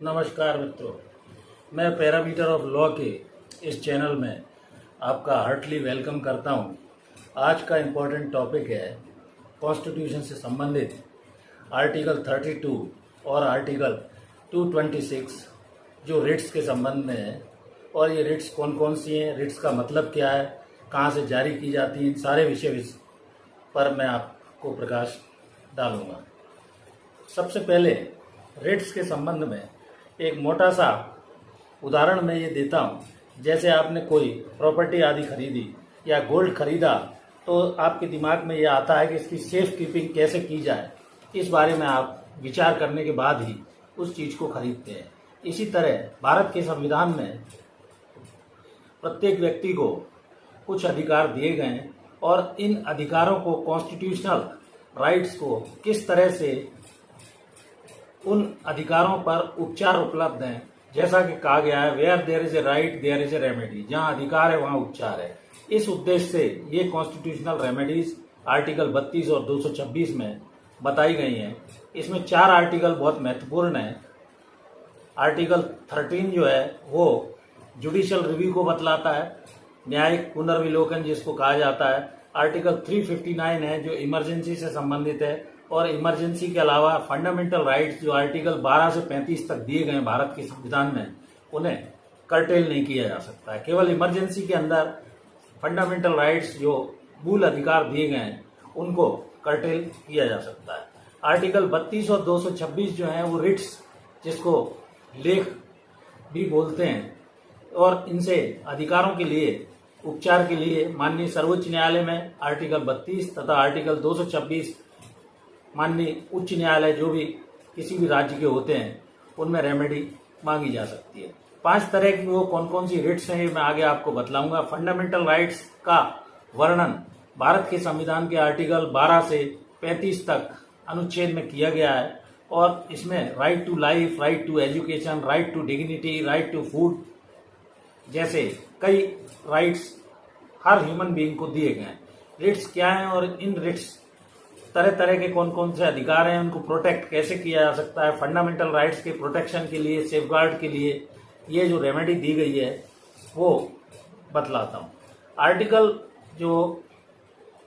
नमस्कार मित्रों, मैं पैरामीटर ऑफ लॉ के इस चैनल में आपका हार्टली वेलकम करता हूं। आज का इम्पोर्टेंट टॉपिक है कॉन्स्टिट्यूशन से संबंधित आर्टिकल 32 और आर्टिकल 226 जो रिट्स के संबंध में है। और ये रिट्स कौन कौन सी हैं, रिट्स का मतलब क्या है, कहाँ से जारी की जाती हैं, इन सारे विषय पर मैं आपको प्रकाश डालूंगा। सबसे पहले रिट्स के संबंध में एक मोटा सा उदाहरण मैं ये देता हूँ। जैसे आपने कोई प्रॉपर्टी आदि खरीदी या गोल्ड खरीदा तो आपके दिमाग में ये आता है कि इसकी सेफ कीपिंग कैसे की जाए। इस बारे में आप विचार करने के बाद ही उस चीज़ को खरीदते हैं। इसी तरह भारत के संविधान में प्रत्येक व्यक्ति को कुछ अधिकार दिए गए हैं और इन अधिकारों को, कॉन्स्टिट्यूशनल राइट्स को किस तरह से उन अधिकारों पर उपचार उपलब्ध हैं। जैसा कि कहा गया है, where there is a right there is a remedy, जहां अधिकार है वहां उपचार है। इस उद्देश्य से ये कॉन्स्टिट्यूशनल रेमेडीज आर्टिकल 32 और 226 में बताई गई हैं। इसमें 4 आर्टिकल बहुत महत्वपूर्ण हैं। आर्टिकल 13 जो है वो जुडिशियल रिव्यू को बतलाता है, न्यायिक पुनर्विलोकन जिसको कहा जाता है। आर्टिकल 359 है जो इमरजेंसी से संबंधित है। और इमरजेंसी के अलावा फंडामेंटल राइट्स जो आर्टिकल 12 से 35 तक दिए गए भारत के संविधान में, उन्हें कर्टेल नहीं किया जा सकता है। केवल इमरजेंसी के अंदर फंडामेंटल राइट्स जो मूल अधिकार दिए गए हैं उनको कर्टेल किया जा सकता है। आर्टिकल 32 और 226 जो हैं वो रिट्स, जिसको लेख भी बोलते हैं, और इनसे अधिकारों के लिए, उपचार के लिए माननीय सर्वोच्च न्यायालय में आर्टिकल 32 तथा आर्टिकल 226 माननीय उच्च न्यायालय जो भी किसी भी राज्य के होते हैं उनमें रेमेडी मांगी जा सकती है। 5 तरह की वो कौन कौन सी रिट्स हैं ये मैं आगे आपको बतलाऊंगा। फंडामेंटल राइट्स का वर्णन भारत के संविधान के आर्टिकल 12 से 35 तक अनुच्छेद में किया गया है। और इसमें right to life, right to education, right to dignity, right to food जैसे कई राइट्स हर ह्यूमन बीइंग को दिए गए हैं। रिट्स क्या हैं और इन रिट्स तरह तरह के कौन कौन से अधिकार हैं, उनको प्रोटेक्ट कैसे किया जा सकता है, फंडामेंटल राइट्स के प्रोटेक्शन के लिए, सेफगार्ड के लिए ये जो रेमेडी दी गई है वो बतलाता हूँ। आर्टिकल जो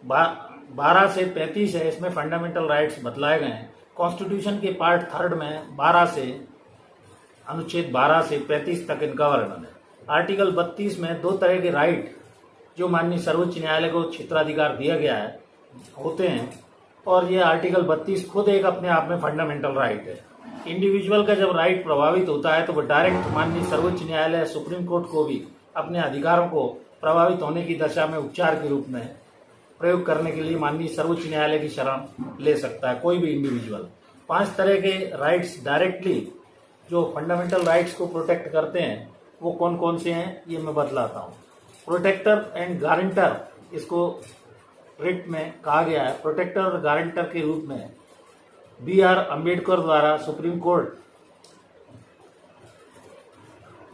12 से 35 है इसमें फंडामेंटल राइट्स बतलाए गए हैं। कॉन्स्टिट्यूशन के पार्ट 3 में 12 से अनुच्छेद 12 से 35 तक इनका वर्णन है। आर्टिकल 32 में 2 तरह के राइट जो माननीय सर्वोच्च न्यायालय को क्षेत्राधिकार दिया गया है होते हैं। और ये आर्टिकल 32 खुद एक अपने आप में फंडामेंटल राइट है। इंडिविजुअल का जब राइट प्रभावित होता है तो वो डायरेक्ट माननीय सर्वोच्च न्यायालय, सुप्रीम कोर्ट को भी अपने अधिकारों को प्रभावित होने की दशा में उपचार के रूप में प्रयोग करने के लिए माननीय सर्वोच्च न्यायालय की शरण ले सकता है कोई भी इंडिविजुअल। 5 तरह के राइट्स डायरेक्टली जो फंडामेंटल राइट्स को प्रोटेक्ट करते हैं वो कौन कौन से हैं ये मैं बतलाता हूँ। प्रोटेक्टर एंड गारंटर इसको रिट में कहा गया है। प्रोटेक्टर और गारंटर के रूप में BR अम्बेडकर द्वारा सुप्रीम कोर्ट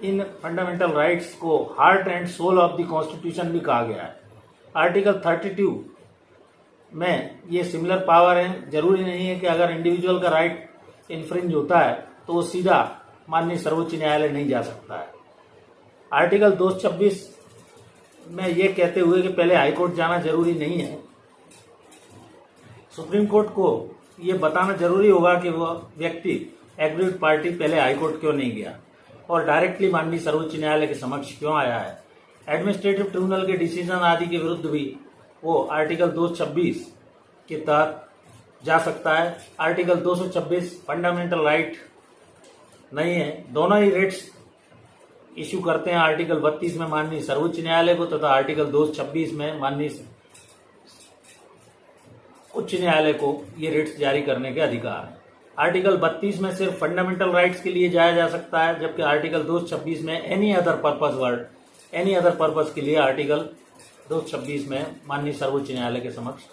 इन फंडामेंटल राइट्स को heart and soul of the constitution भी कहा गया है। आर्टिकल 32 में ये सिमिलर पावर है। जरूरी नहीं है कि अगर इंडिविजुअल का राइट इन्फ्रिंज होता है तो वो सीधा माननीय सर्वोच्च न्यायालय नहीं जा सकता है। आर्टिकल 226 में ये कहते हुए कि पहले हाईकोर्ट जाना जरूरी नहीं है, सुप्रीम कोर्ट को ये बताना जरूरी होगा कि वह व्यक्ति एग्रीड पार्टी पहले हाईकोर्ट क्यों नहीं गया और डायरेक्टली माननीय सर्वोच्च न्यायालय के समक्ष क्यों आया है। एडमिनिस्ट्रेटिव ट्रिब्यूनल के डिसीजन आदि के विरुद्ध भी वो आर्टिकल 226 के तहत जा सकता है। आर्टिकल 226 फंडामेंटल राइट नहीं है। दोनों ही रिट्स इश्यू करते हैं आर्टिकल 32 में माननीय सर्वोच्च न्यायालय को तथा आर्टिकल 226 में माननीय उच्च न्यायालय को ये रिट्स जारी करने के अधिकार हैं। आर्टिकल 32 में सिर्फ फंडामेंटल राइट्स के लिए जाया जा सकता है, जबकि आर्टिकल 226 में एनी अदर पर्पस के लिए आर्टिकल 226 में माननीय सर्वोच्च न्यायालय के समक्ष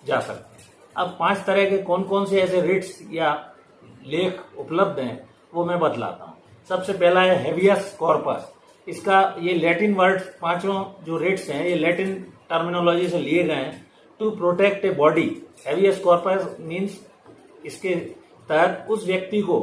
जा सकते हैं। अब 5 तरह के कौन कौन से ऐसे रिट्स या लेख उपलब्ध हैं वो मैं बतलाता हूँ। सबसे पहला है हेवियस कॉर्पस। इसका ये लैटिन वर्ड, 5 जो रिट्स हैं ये लैटिन टर्मिनोलॉजी से लिए गए हैं। To protect a body, habeas corpus means इसके तहत उस व्यक्ति को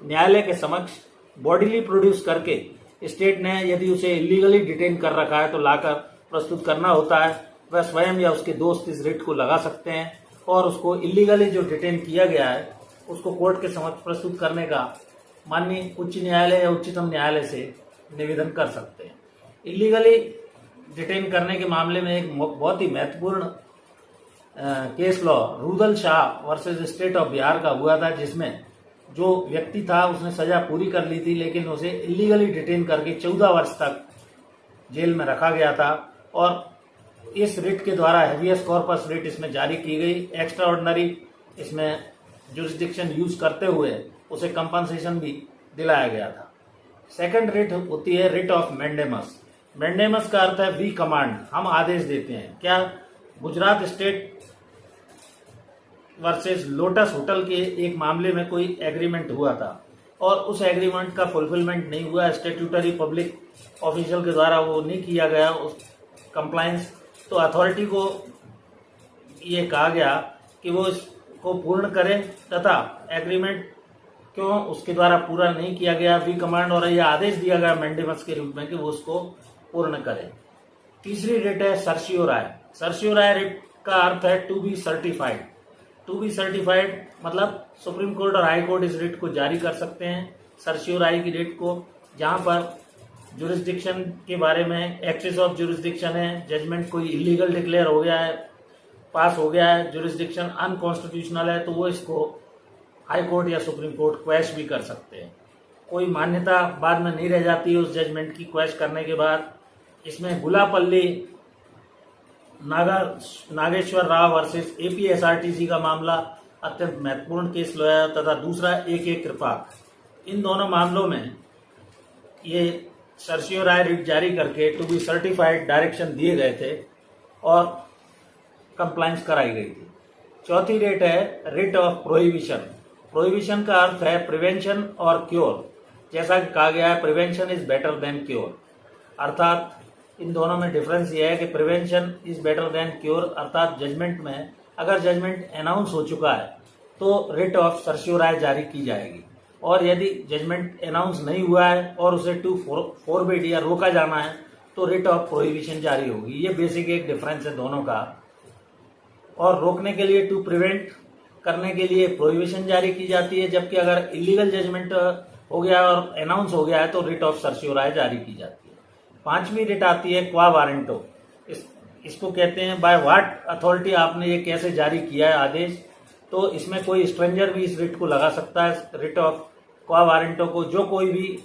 न्यायालय के समक्ष बॉडीली प्रोड्यूस करके स्टेट ने यदि उसे इलीगली डिटेन कर रखा है तो लाकर प्रस्तुत करना होता है। वह स्वयं या उसके दोस्त इस रिट को लगा सकते हैं और उसको इलीगली जो डिटेन किया गया है उसको कोर्ट के समक्ष प्रस्तुत करने का माननीय उच्च न्यायालय या उच्चतम न्यायालय से निवेदन कर सकते हैं। इलीगली डिटेन करने के मामले में एक बहुत ही महत्वपूर्ण case law Rudal Shah versus state of Bihar का हुआ था, जिसमें जो व्यक्ति था उसने सजा पूरी कर ली थी लेकिन उसे इलीगली डिटेन करके 14 वर्ष तक जेल में रखा गया था और इस रिट के द्वारा हैवियस कॉर्पस रिट इसमें जारी की गई। एक्स्ट्रा ऑर्डिनरी इसमें जुरिस्डिक्शन यूज करते हुए उसे कंपनसेशन भी दिलाया गया था। सेकंड रिट होती है रिट ऑफ मैंडेमस। मैंडेमस का अर्थ है वी कमांड, हम आदेश देते हैं। क्या Gujarat state versus lotus hotel के एक मामले में कोई एग्रीमेंट हुआ था और उस एग्रीमेंट का फुलफिलमेंट नहीं हुआ, स्टेट्यूटरी पब्लिक ऑफिशियल के द्वारा वो नहीं किया गया उस कंप्लायंस, तो अथॉरिटी को ये कहा गया कि वो इसको पूर्ण करें तथा एग्रीमेंट क्यों उसके द्वारा पूरा नहीं किया गया वी कमांड और यह आदेश दिया गया मैंडेमस के रूप में कि वो उसको पूर्ण करें। तीसरी रिट है सर्शियोराय। सर्शियोराय रिट का अर्थ है to be certified. To be certified मतलब सुप्रीम कोर्ट और हाई कोर्ट इस रिट को जारी कर सकते हैं सर्शियोराय की रिट को, जहां पर जुरिस्डिक्शन के बारे में एक्सेस ऑफ जुरिस्डिक्शन है, जजमेंट कोई इलीगल डिक्लेयर हो गया है, पास हो गया है, जुरिस्डिक्शन अनकॉन्स्टिट्यूशनल है, तो वो इसको हाई कोर्ट या सुप्रीम कोर्ट क्वैश भी कर सकते हैं। कोई मान्यता बाद में नहीं रह जाती उस जजमेंट की क्वैश करने के बाद। इसमें गुलापल्ली नागेश्वर राव वर्सेस एपीएसआरटीसी का मामला अत्यंत महत्वपूर्ण केस लॉ है तथा दूसरा AK कृपाक। इन दोनों मामलों में ये सर्शियोराय रिट जारी करके टू बी सर्टिफाइड डायरेक्शन दिए गए थे और कंप्लायंस कराई गई थी। चौथी रिट है रिट ऑफ प्रोहिबिशन। प्रोहिबिशन का अर्थ है प्रिवेंशन और क्योर। जैसा कि कहा गया है prevention is better than cure, अर्थात इन दोनों में डिफरेंस ये है कि prevention is better than cure, अर्थात जजमेंट में अगर जजमेंट अनाउंस हो चुका है तो रिट ऑफ सर्शियोराय जारी की जाएगी और यदि जजमेंट अनाउंस नहीं हुआ है और उसे टू फॉरबिड या रोका जाना है तो रिट ऑफ प्रोहिबिशन जारी होगी। ये बेसिक एक डिफरेंस है दोनों का। और रोकने के लिए टू प्रिवेंट करने के लिए प्रोहिबिशन जारी की जाती है, जबकि अगर इलीगल जजमेंट हो गया और अनाउंस हो गया है तो रिट ऑफ सर्शियोराय जारी की जाती है। पांचवी रिट आती है क्वा वारंटो। इसको कहते हैं बाय व्हाट अथॉरिटी आपने ये कैसे जारी किया है आदेश, तो इसमें कोई स्ट्रेंजर भी इस रिट को लगा सकता है। रिट ऑफ क्वा वारंटो को जो कोई भी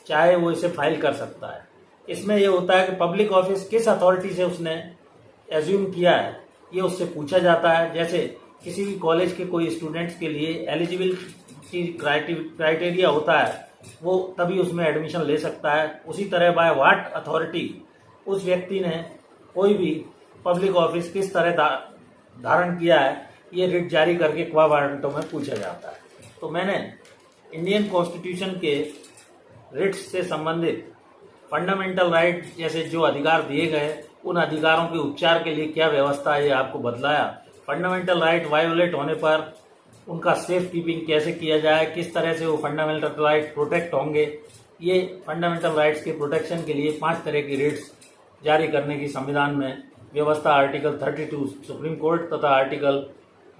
चाहे वो इसे फाइल कर सकता है। इसमें यह होता है कि पब्लिक ऑफिस किस अथॉरिटी से उसने एज्यूम किया है ये उससे पूछा जाता है। जैसे किसी भी कॉलेज के कोई स्टूडेंट्स के लिए एलिजिबिलिटी क्राइटेरिया होता है, वो तभी उसमें एडमिशन ले सकता है। उसी तरह बाय व्हाट अथॉरिटी उस व्यक्ति ने कोई भी पब्लिक ऑफिस किस तरह धारण किया है ये रिट जारी करके क्वा वारंटो में पूछा जाता है। तो मैंने इंडियन कॉन्स्टिट्यूशन के रिट्स से संबंधित फंडामेंटल राइट जैसे जो अधिकार दिए गए उन अधिकारों के उपचार के लिए क्या व्यवस्था है ये आपको बतलाया। फंडामेंटल राइट वायोलेट होने पर उनका सेफ कीपिंग कैसे किया जाए, किस तरह से वो फंडामेंटल राइट प्रोटेक्ट होंगे, ये फंडामेंटल राइट्स के प्रोटेक्शन के लिए 5 तरह की रिट्स जारी करने की संविधान में व्यवस्था आर्टिकल 32 सुप्रीम कोर्ट तथा आर्टिकल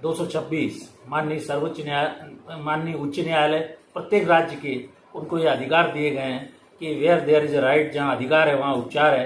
226 माननीय उच्च न्यायालय प्रत्येक राज्य के उनको ये अधिकार दिए गए हैं कि where there is a right, जहाँ अधिकार है वहाँ उपचार है।